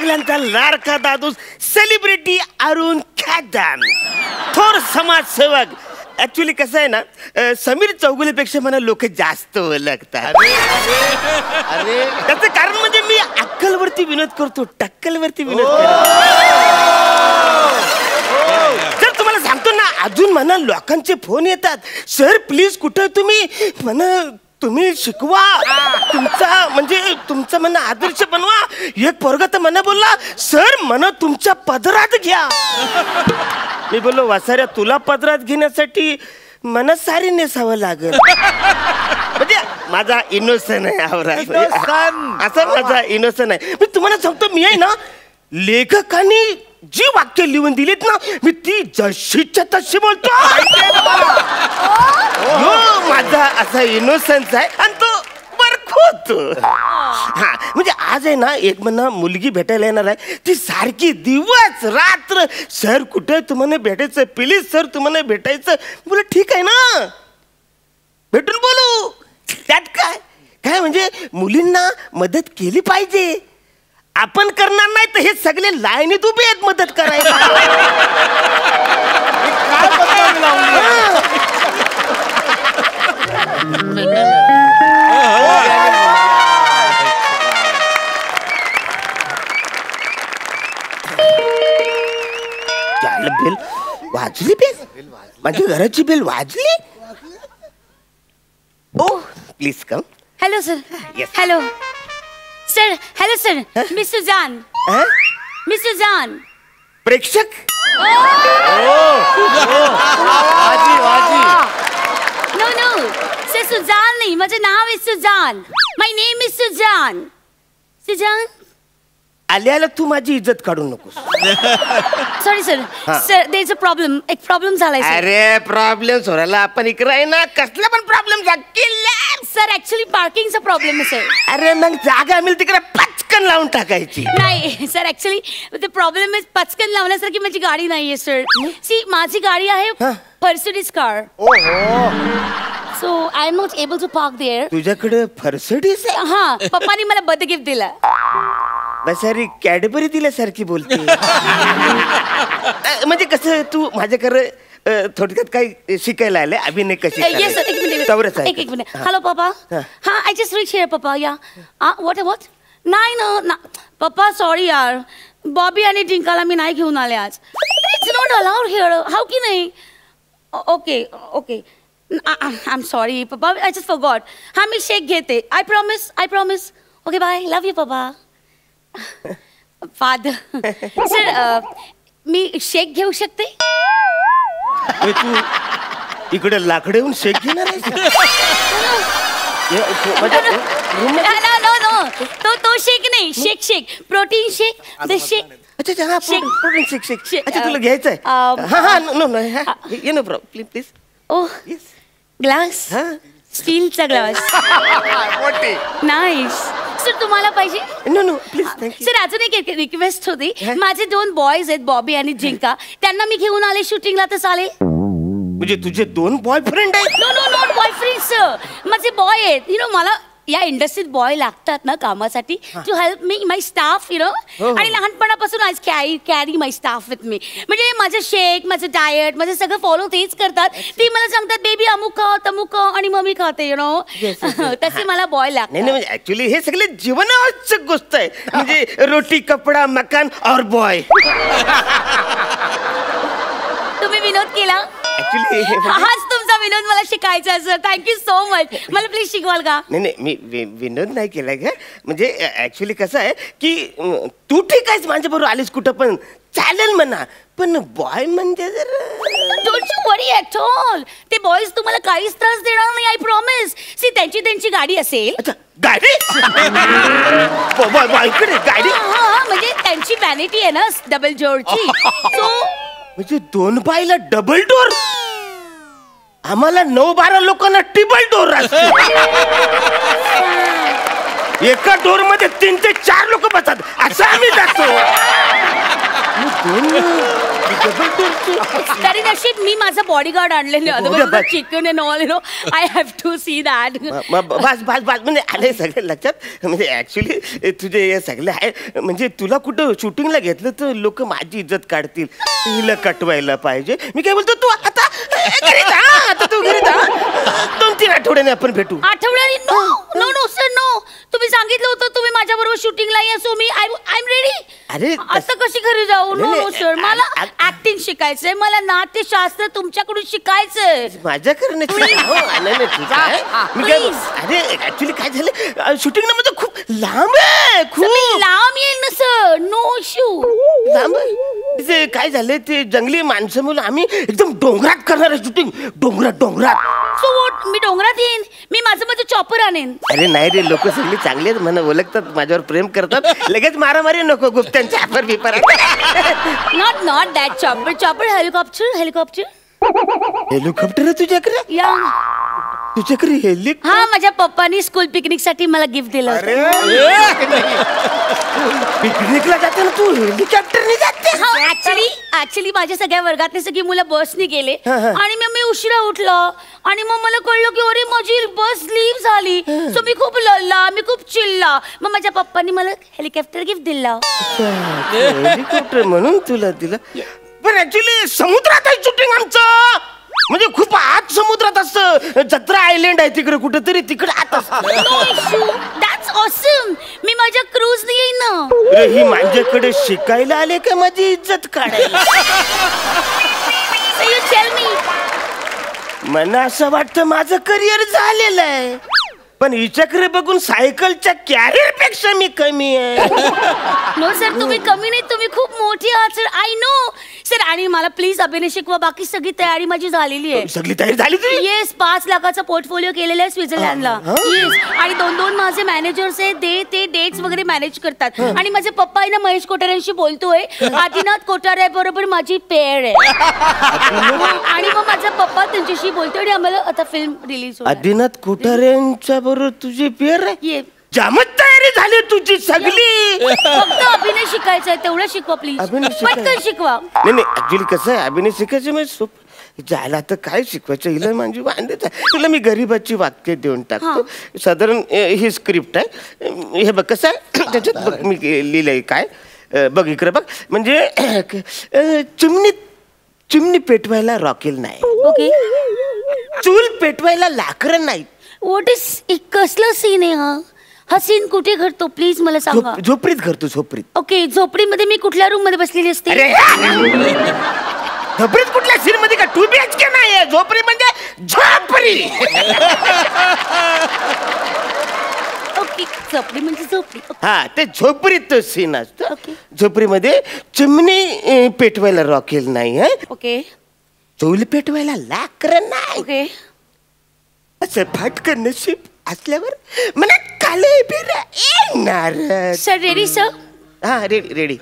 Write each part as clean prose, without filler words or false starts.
सगळ्यांचा लाडका दादू सेलिब्रिटी अरुण कदम, थोर समाजसेवक. ऍक्च्युली कसं आहे ना, समीर चौगुलेपेक्षा मला लोक जास्त ओळखतात. अरे त्याचं कारण म्हणजे मी अक्कलवरती विनोद करतो, टक्कलवरती विनोद करतो. सर तुम्हाला सांगतो ना, अजून म्हणा लोकांचे फोन येतात, सर प्लीज कुठं तुम्ही, म्हणा तुम्ही शिकवा, तुमचा म्हणजे तुमचा म्हणा आदर्श बनवा. एक पोरगा तर म्हणा बोलला, सर म्हणा तुमच्या पदरात घ्या. मी बोललो वासाऱ्या, तुला पदरात घेण्यासाठी मला सारी नेसावं लागेल. म्हणजे माझा इनोसन आहे असं माझा इनोसन आहे. मी तुम्हाला सांगतो, मी आहे ना लेखकांनी जी वाक्य लिहून दिलीत ना, मी ती जशीच्या तशी बोलतो. माझा असा इनोसन्स आहे आणि तो बरखोतो. हा म्हणजे आज आहे ना, एक म्हणा मुलगी भेटायला येणार आहे, ती सारखी दिवस रात्र, सर कुठे तुम्हाला भेटायचं, प्लीज सर तुम्हाला भेटायचं. बोला ठीक आहे ना, भेटून बोलू, त्यात काय काय म्हणजे मुलींना मदत केली पाहिजे. आपण करणार नाही तर हे सगळे लाईनीत उभे आहेत मदत करायला. बेल वाजली, बेल माझ्या घराची बेल वाजली. Oh please come. Hello sir. Yes. Hello sir. Hello sir. Miss Sujan. Miss Sujan. प्रेक्षक. नो नो सर, सुजान नाही, माझं नाव आहे Sujan. My name is Sujan. Sujan. आल्याला तू माझी इज्जत काढू नकोस. Sorry sir. Sir there is a problem. एक प्रॉब्लेम झालाय सर. अरे प्रॉब्लेम सोडायला आपण इकडे आहे ना, कसला पण प्रॉब्लेम सर ऍक्च्युली पार्किंगचा प्रॉब्लेम आहे सर. अरे मग जागा मिळते तिकडे पचकन लावून टाकायची. नाही sir, actually the problem is पचकन लावण्यासारखी माझी गाडी नाहीये सर. सी माझी गाडी आहे Mercedes car. So I am not able to park there. तुझ्याकडे मर्सिडीज आहे? हा, पप्पानी मला बर्थडे गिफ्ट दिला. बसारी कॅडबरी दिल्यासारखी बोलते. म्हणजे कसं तू माझ्याकडे थोडक्यात काही शिकायला आले, अभिनय कशी. येस सर, एक मिनिट. एक मिनिट. हॅलो पप्पा. हा आय जस्ट रीच हिअर पप्पा. या व्हॉट नाही ना पप्पा, सॉरी यार, बॉबी आणि डिंकाला मी नाही घेऊन आले आज. It's not allowed here. How की नाही. Okay okay I am sorry papa, I just forgot. हा मी शेक घेते. I promise. Okay bye. Love you papa. Father. Sir मी शेक घेऊ शकते. तू इकडे लाकडेहून शेक घेणार आहे? तो शेक नाही, शेक प्रोटीन शेक. द शेक. अच्छा प्रोटीन शेक. अच्छा तुला घ्यायचं आहे? हा no yeah no problem please. Oh glass. स्टीलचा ग्लास. नाईस. सर तुम्हाला पाहिजे? No please thank you. सर अजून एक रिक्वेस्ट होती. माझे 2 बॉयज आहेत, बॉबी आणि जिंका. त्यांना मी घेऊन आले शूटिंगला तर चालेल? म्हणजे तुझे 2 बॉयफ्रेंड आहेत? नो नॉट बॉयफ्रेंड सर, माझे बॉय आहेत. यु नो मला या इंडस्ट्रीत बॉय लागतात ना कामासाठी, to help me my staff you know. आणि लहानपणापासून आज carry my staff with me. म्हणजे माझं शेक, माझं डाएट, माझं सगळं फॉलो तेच करतात. ते मला सांगतात बेबी अमुक खा तमुक खा, आणि मम्मी खाते यु नो. तसे मला बॉय लागतात. नाही ऍक्च्युली हे सगळे जीवनावश्यक गोष्ट आहे. म्हणजे रोटी कपडा मकान और बॉय. तुम्ही विनोद केला. हाच तुमचा विनोद मला शिकायचा सर. Thank you so much. मला प्लीज शिकवाल का? नाही मी विनोद नाही केलाय का. म्हणजे ऍक्च्युली कसं आहे की तू ठीक आहेस, माझ्या बरोबर आलीस कुठं पण चालेल म्हणा, पण बॉय म्हणजे don't you worry at all. ते बॉयज तुम्हाला काहीच त्रास देणार नाही, आय प्रॉमिस. सी त्यांची गाडी असेल. अच्छा गाडी. गाडी म्हणजे त्यांची व्हॅनिटी आहे ना डबल डोअरची. सो म्हणजे 2 बाईला डबल डोर, आम्हाला 9-12 लोकांना ट्रिपल डोर असते. एका डोर मध्ये 3 ते 4 लोक बसतात, असं आम्ही जातो. तरी नशीब मी माझा बॉडीगार्ड आणलेले otherwise chicken and all I have to see that. बस बस बस म्हणजे आले सगळे लक्षात. म्हणजे ऍक्च्युली तुझे हे सगळे आहे म्हणजे तुला कुठं शूटिंगला घेतलं तर लोक माझी इज्जत काढतील. हिला कटवायला पाहिजे. मी काय बोलतो तू आता घरी जा. आता तू घरी जा. 2-3 आठवड्याने आपण भेटू. आठवड्याने? No no no sir no. तुम्ही सांगितलं होतं तुम्ही माझ्या बरोबर शूटिंगला या. सो मी आय एम रेडी. अरे आता कशी घरी जाऊ? नो नो सर मला ऍक्टिंग शिकायचंय. मला नाट्यशास्त्र तुमच्याकडून शिकायचंय. माझ्याकडे अरे ऍक्च्युली काय झालं शूटिंग ना म्हणजे खूप लांब आहे. खूप लांब येईल ना सर. No issue. लांब ते काय झालं ते जंगली माणसं मुलं आम्ही एकदम डोंगरात करणार आहे शूटिंग. डोंगरात. So what? मी डोंगरात येईन. मी माझं चॉपर आणेन. अरे नाही रे लोक सगळी चांगली आहेत मला ओळखतात माझ्यावर प्रेम करतात. लगेच मारामारी नको गुप्त्यांच्या ऍपर बिपर. Not that chopper. Chopper helicopter. Helicopter आहे तुझ्याकडे? या तुझ्याकडे हेलिकॉप्टर? हा माझ्या पप्पानी स्कूल पिकनिक साठी मला गिफ्ट दिलं होतं. पिकनिकला जाते ना तू हेलिकॉप्टरने जाते? ऍक्च्युली माझ्या सगळ्या वर्गातली सगळी मुलं बसनी गेले आणि मग मी उशिरा उठलो आणि मग मला कळलं की अरे माझी बस लीव झाली. सो मी खूप लढला. मी खूप चिल्ला. मग माझ्या पप्पानी मला हेलिकॉप्टर गिफ्ट दिला. हेलिकॉप्टर म्हणून तुला दिलं. पण ऍक्च्युली समुद्रात आहे शूटिंग आमचं. म्हणजे खूप आत समुद्रात असतं. जत्रा आयलंड आहे तिकडे कुठेतरी तिकडे आत असतं. No issue. That's awesome. मी माझ्या क्रूजने येईन ना. ही माझ्याकडे शिकायला आले का माझी इज्जत काढायला? So you tell me. मला असं वाटतं माझं करिअर झालेलं आहे. पण हिच्याकडे बघून सायकलच्या कॅरियर पेक्षा मी कमी आहे. नो सर तुम्ही कमी नाही. तुम्ही खूप मोठी आहात सर. I know sir. आणि मला प्लीज अभिनय शिकवा. बाकी सगळी तयारी माझी झालेली आहे. सगळी तयारी झाली तुझी? येस 5 लाखाचा पोर्टफोलिओ केलेला आहे स्वित्झर्लंडला. येस. आणि 2 माझे मॅनेजर्स आहेत. ते डेट्स वगैरे मॅनेज करतात. आणि माझे पप्पा आहे ना महेश कोठारेंशी बोलतोय. आदिनाथ कोठारे बरोबर माझी पेअर आहे. आणि मग माझा पप्पा त्यांच्याशी बोलतोय आणि आम्हाला आता फिल्म रिलीज होईल. आदिनाथ कोठारेंच्या बरोबर तुझी पेअर आहे? जामच तयारी झाली तुझी सगळी. फक्त अभिनय शिकायचा आहे तेवढं शिकवा प्लीज. पटकन शिकवा. नाही ऍक्च्युली कसं आहे अभिनय शिकायचं म्हणजे जायला तर काय शिकवायचं हिला म्हणजे वांदेच आहे. तुला मी गरीबाची वाक्य देऊन टाकतो. साधारण ही स्क्रिप्ट आहे. हे बघ कसं आहे त्याच्यात बघ मी लिहिलंय काय बघ इकडे बघ. म्हणजे चिमणी पेटवायला रॉकेल नाही. ओके. चूल पेटवायला लाकडं नाही. व्हॉट इज कसलं सीन आहे हा? हा सीन कुठे घडतो प्लीज मला सांगा. झोपडीत घडतो. झोपडीत. ओके. झोपडीमध्ये मी कुठल्या रूम मध्ये बसलेली असते? झोपडीत कुठल्या सीन मध्ये का 2 BHK नाही. झोपडी म्हणजे झोपडी. ओके. झोपडी म्हणजे झोपडी. हा ते झोपडीत तो सीन असतो. झोपडीमध्ये चिमणी पेटवायला रॉकेल नाही. ओके. चूल पेटवायला लाकडं नाही. ओके. असं फटकन नशीब असल्यावर मनात काले बिर येणार. Sir ready sir? हा रेडी.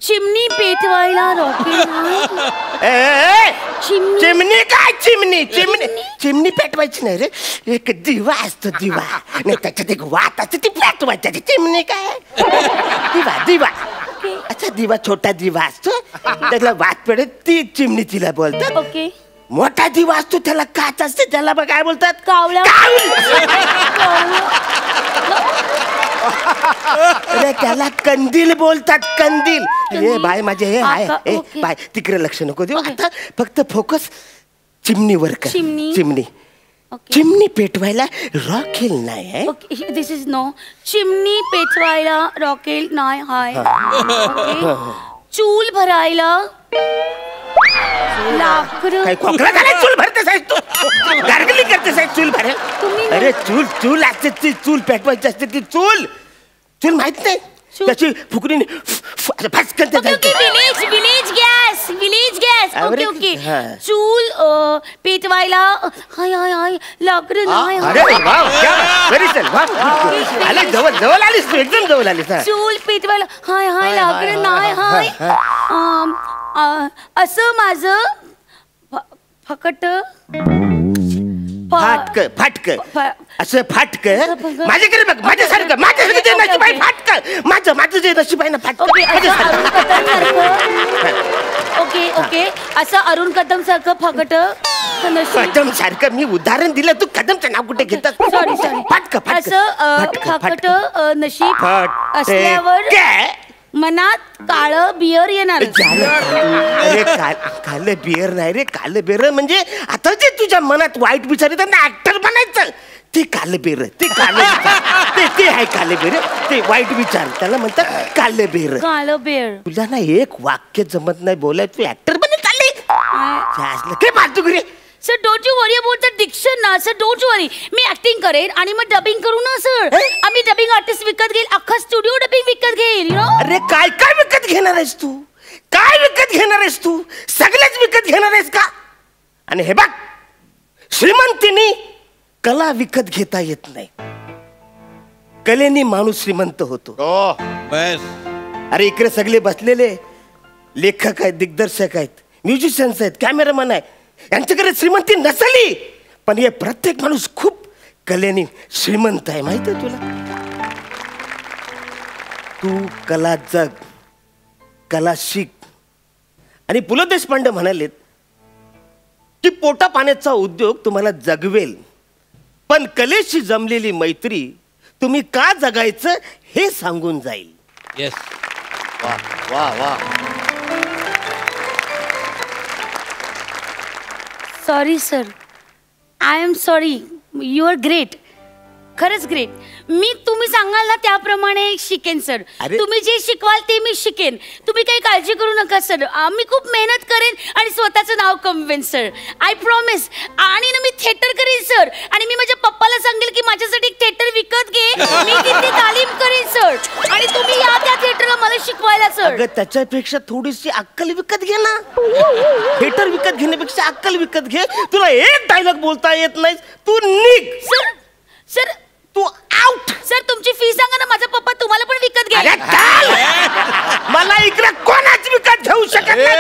चिमणी पेटवायला रॉकेल. चिमणी काय चिमणी पेटवायची नाही रे. एक दिवा असतो दिवा. नाही त्याच्यात एक वात असते ती पेटवायची. चिमणी काय दिवा. अच्छा दिवा छोटा दिवा असतो त्याला वात पेटत ती चिमणी तिला बोलतात. ओके. मोठा दिवा असतो त्याला काच असते त्याला काय बोलतात? कावळा. अरे त्याला कंदील बोलतात. कंदील. हे बाय माझे हे आहे बाय तिकडे लक्ष नको देऊ. आता फक्त फोकस चिमणीवर कर. चिमणी पेटवायला रॉकेल नाही. ओके. This is no. चिमणी पेटवायला रॉकेल नाही. हाय. चूल भरायला लाकडं. काय खोकला झाला? चूल भरतेस आहे तू? गार्गलिंग करतेस आहे चूल भरेल? अरे चूल असते ती चूल पेटवायची असते ती चूल माहित नाही त्याची फुकरीने फटकन विलेज गॅस. ओके. चूल पेटवायला हाय लाकडं नाही. जवळ आलीस तू एकदम जवळ आलीस. चूल पेटवायला हाय लाकडं नाही. असं माझं फाटक फाटक असं फाटक माझ्याकडे बघ माझ्यासारखं जे नशीब आहे फाटक माझं जे नशीब आहे ना फाटक ओके ओके असं अरुण कदम सारखं फकट कदम सारखं मी उदाहरण दिलं तू कदमचं नाव कुठे घेतात सॉरी सॉरी फाटक असं फकट नशीब असल्यावर मनात काळ बियर येणार अरे काल बियर नाही रे काल बेर म्हणजे आता जे तुझ्या मनात वाईट विचार येतात ना ऍक्टर बनायचं ते काल बेर ते काल ते आहे काल बेर ते वाईट विचार त्याला म्हणतात काल बेर तुला ना एक वाक्य जमत नाही बोलाय तू ऍक्टर बने चालले काय पाहतो घरी sir don't you worry about the diction ना सर डोंट यू वरी मी ऍक्टिंग करेन आणि मग डबिंग करू ना सर आम्ही डबिंग आर्टिस्ट विकत घेईल अख्खा स्टुडिओ डबिंग विकत घेईल यु नो अरे काय काय विकत घेणार आहेस तू काय विकत घेणार आहेस तू सगळेच विकत घेणार आहेस का आणि हे बघ श्रीमंतीनी कला विकत घेता येत नाही कलेनी माणूस श्रीमंत होतो बस अरे इकडे सगळे बसलेले लेखक आहेत दिग्दर्शक आहेत म्युझिशियन्स आहेत कॅमेरामॅन आहे यांच्याकडे श्रीमंती नसली पण हे प्रत्येक माणूस खूप कलेने श्रीमंत आहे माहिती आहे तुला तू कला जग कला शिक आणि पु ल देशपांडे म्हणालेत की पोटा पाण्याचा उद्योग तुम्हाला जगवेल पण कलेशी जमलेली मैत्री तुम्ही का जगायचं हे सांगून जाईल येस वा वा वा sorry sir I am sorry you are great खरंच ग्रेट मी तुम्ही सांगाल ना त्याप्रमाणे शिकेन सर तुम्ही जे शिकवाल ते मी शिकेन तुम्ही काही काळजी करू नका सर मी खूप मेहनत करेन आणि स्वतःचं नाव कमवेन सर आय प्रॉमिस आणि ना मी थिएटर करेन सर आणि मी माझ्या पप्पाला सांगेल की माझ्यासाठी एक थिएटर विकत घे मी तिथे तालीम करेन सर आणि तुम्ही या त्या थिएटरला मला शिकवायला सर त्याच्यापेक्षा थोडीशी अक्कल विकत घे ना थिएटर विकत घेण्यापेक्षा अक्कल विकत घे तुला एक डायलॉग बोलता येत नाही तू निघ सर सर तू आउट सर तुमची फी सांगा ना माझा पप्पा तुम्हाला पण विकत घ्या मला इकडे कोणाच विकत घेऊ शकत नाही